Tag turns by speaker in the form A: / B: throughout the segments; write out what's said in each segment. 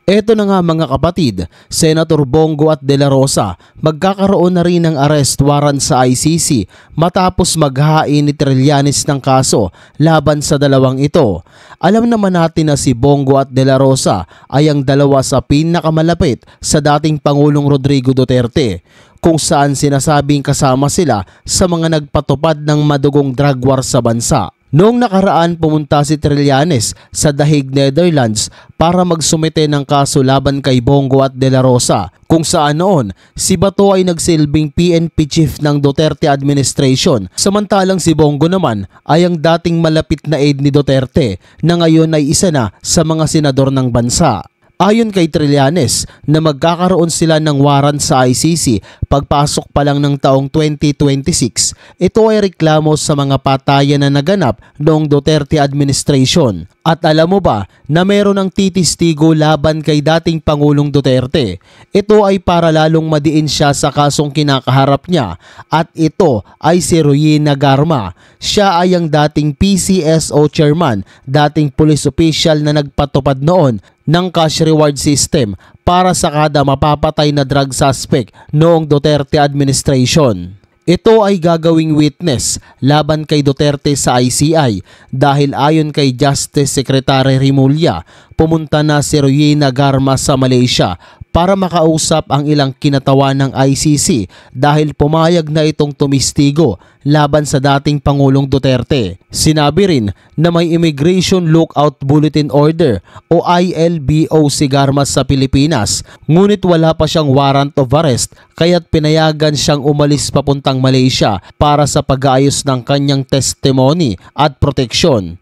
A: Eto na nga mga kapatid, Senator Bongo at De La Rosa magkakaroon na rin ng arrest warrant sa ICC matapos maghain ni Trillanes ng kaso laban sa dalawang ito. Alam naman natin na si Bongo at De La Rosa ay ang dalawa sa pinakamalapit sa dating Pangulong Rodrigo Duterte, kung saan sinasabing kasama sila sa mga nagpatupad ng madugong drug war sa bansa. Noong nakaraan pumunta si Trillanes sa The Hague, Netherlands para magsumite ng kaso laban kay Bongo at De La Rosa, kung saan noon si Bato ay nagsilbing PNP chief ng Duterte administration, samantalang si Bongo naman ay ang dating malapit na aide ni Duterte na ngayon ay isa na sa mga senador ng bansa. Ayon kay Trillanes na magkakaroon sila ng warrant sa ICC pagpasok pa lang ng taong 2026. Ito ay reklamo sa mga patayan na naganap noong Duterte administration. At alam mo ba na meron ng titistigo laban kay dating Pangulong Duterte? Ito ay para lalong madiin siya sa kasong kinakaharap niya, at ito ay si Royina Garma. Siya ay ang dating PCSO chairman, dating police official na nagpatupad noon ng cash reward system para sa kada mapapatay na drug suspect noong Duterte administration. Ito ay gagawing witness laban kay Duterte sa ICI dahil ayon kay Justice Secretary Rimulya, pumunta na si Royina Garma sa Malaysia para makausap ang ilang kinatawan ng ICC dahil pumayag na itong tumistigo laban sa dating Pangulong Duterte. Sinabi rin na may Immigration Lookout Bulletin Order o ILBO si Garma sa Pilipinas, ngunit wala pa siyang warrant of arrest kaya't pinayagan siyang umalis papuntang Malaysia para sa pag-aayos ng kanyang testimony at proteksyon.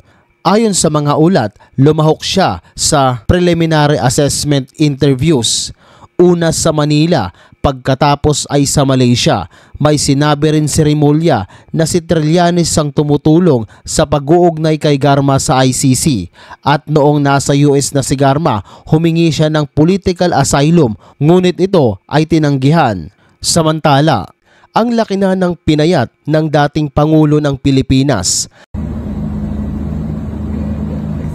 A: Ayon sa mga ulat, lumahok siya sa preliminary assessment interviews. Una sa Manila, pagkatapos ay sa Malaysia. May sinabi rin si Rimulya na si Trillanes ang tumutulong sa pag-uugnay kay Garma sa ICC. At noong nasa US na si Garma, humingi siya ng political asylum, ngunit ito ay tinanggihan. Samantala, ang laki na ng pinayat ng dating Pangulo ng Pilipinas.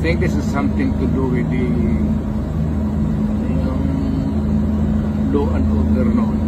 B: I think this is something to do with the law and order noon.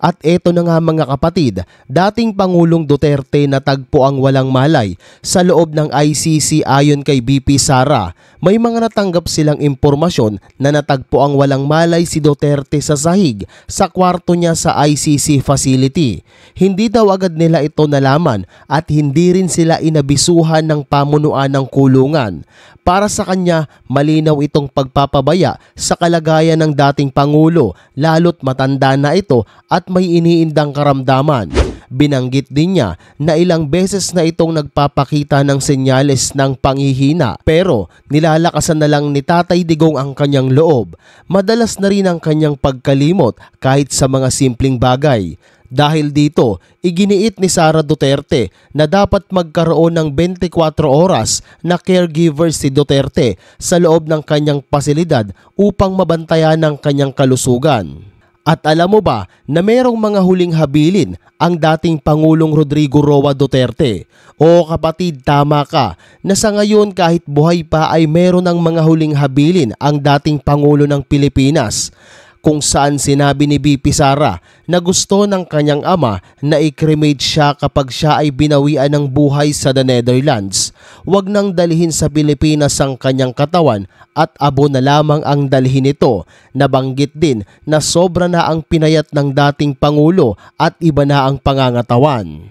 A: At eto na nga mga kapatid, dating Pangulong Duterte natagpo ang walang malay sa loob ng ICC. Ayon kay BP Sara, may mga natanggap silang impormasyon na natagpo ang walang malay si Duterte sa sahig sa kwarto niya sa ICC facility. Hindi daw agad nila ito nalaman at hindi rin sila inabisuhan ng pamunuan ng kulungan. Para sa kanya, malinaw itong pagpapabaya sa kalagayan ng dating Pangulo, lalo't matanda na ito at may iniindang karamdaman. Binanggit din niya na ilang beses na itong nagpapakita ng senyales ng panghihina, pero nilalakasan na lang ni Tatay Digong ang kanyang loob. Madalas na rin ang kanyang pagkalimot kahit sa mga simpleng bagay. Dahil dito, iginiit ni Sara Duterte na dapat magkaroon ng 24 oras na caregiver si Duterte sa loob ng kanyang pasilidad upang mabantayan ang kanyang kalusugan. At alam mo ba na mayroong mga huling habilin ang dating Pangulong Rodrigo Roa Duterte? O kapatid, tama ka na sa ngayon kahit buhay pa ay meron ng mga huling habilin ang dating Pangulo ng Pilipinas, kung saan sinabi ni BP Sara na gusto ng kanyang ama na i-cremate siya kapag siya ay binawian ng buhay sa The Netherlands. Huwag nang dalhin sa Pilipinas ang kanyang katawan at abo na lamang ang dalhin ito. Nabanggit din na sobra na ang pinayat ng dating Pangulo at iba na ang pangangatawan.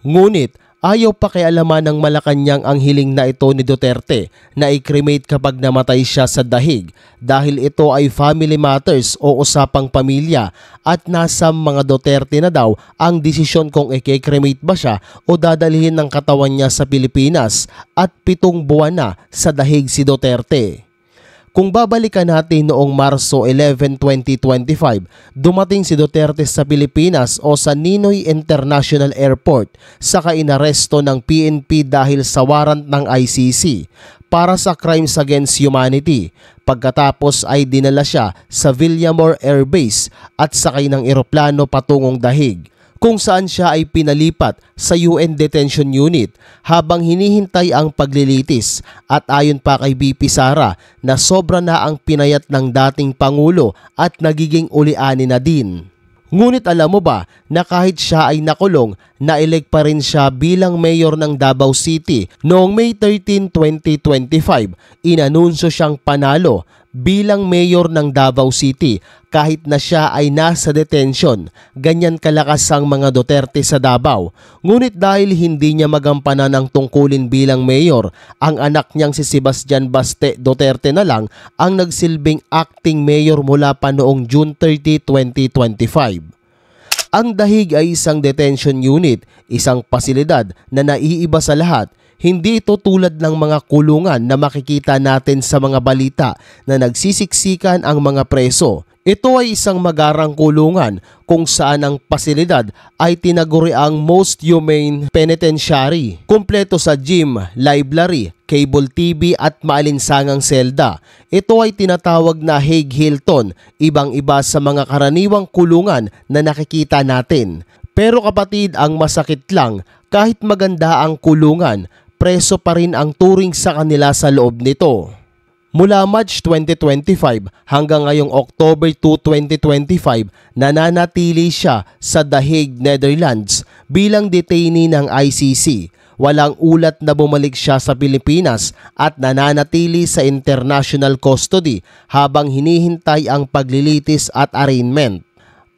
A: Ngunit ayaw pakialaman ng Malacanang ang hiling na ito ni Duterte na i-cremate kapag namatay siya sa dahig dahil ito ay family matters o usapang pamilya at nasa mga Duterte na daw ang desisyon kung i-cremate ba siya o dadalhin ng katawan niya sa Pilipinas, at 7 buwan na sa dahig si Duterte. Kung babalikan natin noong Marso 11, 2025, dumating si Duterte sa Pilipinas o sa Ninoy International Airport, saka inaresto ng PNP dahil sa warrant ng ICC para sa Crimes Against Humanity. Pagkatapos ay dinala siya sa Villamor Air Base at sakay ng eroplano patungong dahig. kung saan siya ay pinalipat sa UN Detention Unit habang hinihintay ang paglilitis at ayon pa kay BP Sara na sobra na ang pinayat ng dating Pangulo at nagiging uliani na din. Ngunit alam mo ba na kahit siya ay nakulong, na-elect pa rin siya bilang mayor ng Davao City noong May 13, 2025. Inanunsyo siyang panalo bilang mayor ng Davao City kahit na siya ay nasa detention. Ganyan kalakas ang mga Duterte sa Davao. Ngunit dahil hindi niya magampanan ang tungkulin bilang mayor, ang anak niyang si Sebastian Baste Duterte na lang ang nagsilbing acting mayor mula pa noong June 30, 2025. Ang Dahig ay isang detention unit, isang pasilidad na naiiba sa lahat. Hindi ito tulad ng mga kulungan na makikita natin sa mga balita na nagsisiksikan ang mga preso. Ito ay isang magarang kulungan kung saan ang pasilidad ay tinaguri ang most humane penitentiary. Kumpleto sa gym, library, cable TV at maalinsangang selda. Ito ay tinatawag na Hague Hilton, ibang-iba sa mga karaniwang kulungan na nakikita natin. Pero kapatid, ang masakit lang, kahit maganda ang kulungan, preso pa rin ang turing sa kanila sa loob nito. Mula March 2025 hanggang ngayong October 2, 2025, nananatili siya sa The Hague, Netherlands bilang detainee ng ICC. Walang ulat na bumalik siya sa Pilipinas at nananatili sa international custody habang hinihintay ang paglilitis at arraignment.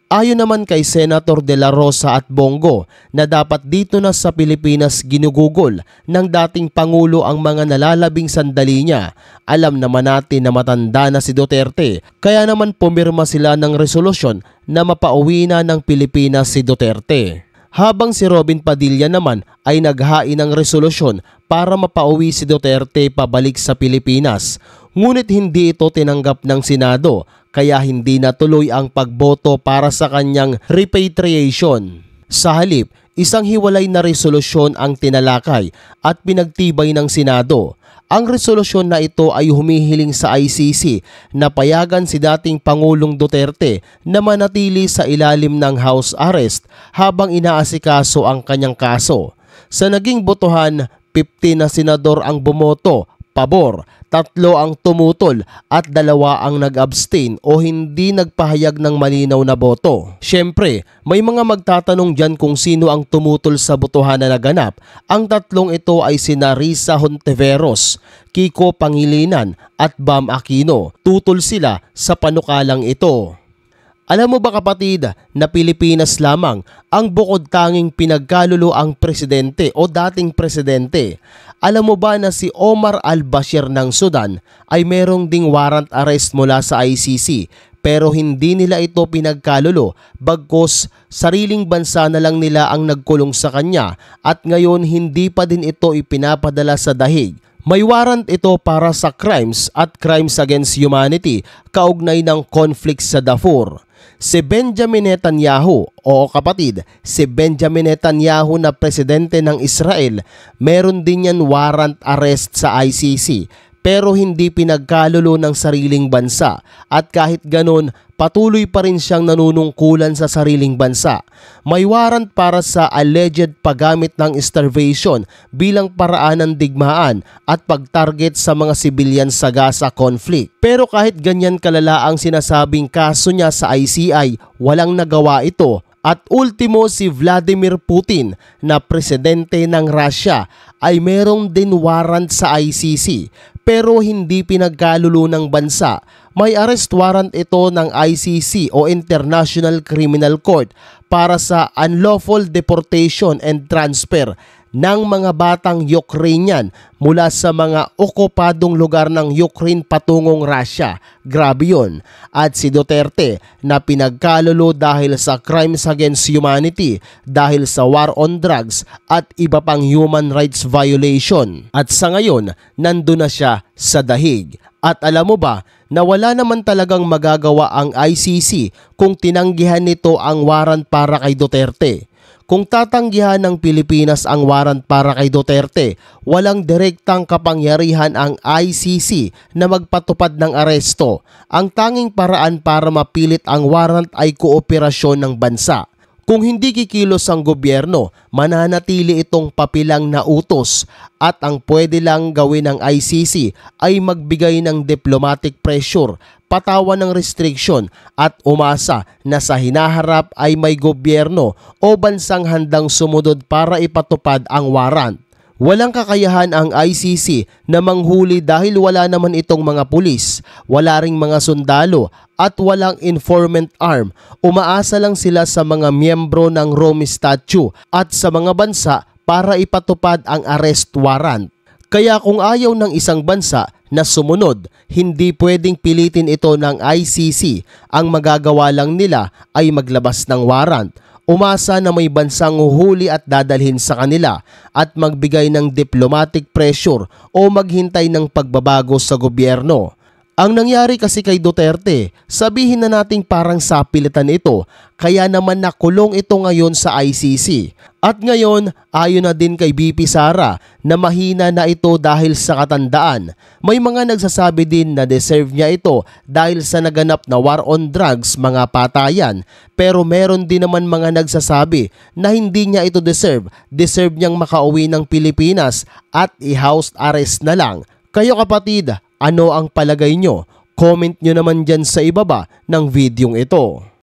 A: Ayon naman kay Senator De La Rosa at Bongo na dapat dito na sa Pilipinas ginugugol ng dating Pangulo ang mga nalalabing sandali niya. Alam naman natin na matanda na si Duterte, kaya naman pumirma sila ng resolusyon na mapauwi na ng Pilipinas si Duterte. Habang si Robin Padilla naman ay naghain ng resolusyon para mapauwi si Duterte pabalik sa Pilipinas. Ngunit hindi ito tinanggap ng Senado kaya hindi natuloy ang pagboto para sa kanyang repatriation. Sa halip, isang hiwalay na resolusyon ang tinalakay at pinagtibay ng Senado. Ang resolusyon na ito ay humihiling sa ICC na payagan si dating Pangulong Duterte na manatili sa ilalim ng house arrest habang inaasikaso ang kanyang kaso. Sa naging botohan, 15 na senador ang bumoto pabor, 3 ang tumutol at 2 ang nag-abstain o hindi nagpahayag ng malinaw na boto. Siyempre, may mga magtatanong dyan kung sino ang tumutol sa botohan na naganap. Ang 3 ito ay sina Risa Hontiveros, Kiko Pangilinan at Bam Aquino. Tutol sila sa panukalang ito. Alam mo ba kapatid na Pilipinas lamang ang bukod tanging pinagkalulo ang presidente o dating presidente? Alam mo ba na si Omar al-Bashir ng Sudan ay merong ding warrant arrest mula sa ICC pero hindi nila ito pinagkalulo bagkus sariling bansa na lang nila ang nagkulong sa kanya at ngayon hindi pa din ito ipinapadala sa dahig. May warrant ito para sa crimes at crimes against humanity kaugnay ng conflict sa Darfur. Si Benjamin Netanyahu o kapatid, si Benjamin Netanyahu na presidente ng Israel, meron din yan warrant arrest sa ICC pero hindi pinagkalulo ng sariling bansa at kahit ganon patuloy pa rin siyang nanunungkulan sa sariling bansa. May warrant para sa alleged paggamit ng starvation bilang paraan ng digmaan at pagtarget sa mga sibilyan sa Gaza conflict. Pero kahit ganyan kalala ang sinasabing kaso niya sa ICI, walang nagawa ito. At ultimo si Vladimir Putin na presidente ng Russia ay merong din warrant sa ICC pero hindi pinagkalulo ng bansa. May arrest warrant ito ng ICC o International Criminal Court para sa unlawful deportation and transfer ng mga batang Ukrainian mula sa mga okupadong lugar ng Ukraine patungong Russia. Grabe yun. At si Duterte na pinagkalulo dahil sa crimes against humanity, dahil sa war on drugs at iba pang human rights violation. At sa ngayon, nandun na siya sa dahig. At alam mo ba na wala naman talagang magagawa ang ICC kung tinanggihan nito ang warrant para kay Duterte. Kung tatanggihan ng Pilipinas ang warrant para kay Duterte, walang direktang kapangyarihan ang ICC na magpatupad ng aresto. Ang tanging paraan para mapilit ang warrant ay kooperasyon ng bansa. Kung hindi kikilos ang gobyerno, mananatili itong papilang na utos at ang pwede lang gawin ng ICC ay magbigay ng diplomatic pressure, patawan ng restriction at umasa na sa hinaharap ay may gobyerno o bansang handang sumunod para ipatupad ang warrant. Walang kakayahan ang ICC na manghuli dahil wala naman itong mga pulis, wala ring mga sundalo at walang informant arm. Umaasa lang sila sa mga miyembro ng Rome Statute at sa mga bansa para ipatupad ang arrest warrant. Kaya kung ayaw ng isang bansa na sumunod, hindi pwedeng pilitin ito ng ICC. Ang magagawa lang nila ay maglabas ng warrant. Umasa na may bansang uhuli at dadalhin sa kanila at magbigay ng diplomatic pressure o maghintay ng pagbabago sa gobyerno. Ang nangyari kasi kay Duterte, sabihin na nating parang sapilitan ito, kaya naman nakulong ito ngayon sa ICC. At ngayon, ayon na din kay BP Sara na mahina na ito dahil sa katandaan. May mga nagsasabi din na deserve niya ito dahil sa naganap na war on drugs, mga patayan. Pero meron din naman mga nagsasabi na hindi niya ito deserve niyang makauwi ng Pilipinas at i-house arrest na lang. Kayo kapatid, ano ang palagay nyo? Comment nyo naman dyan sa ibaba ng videong ito.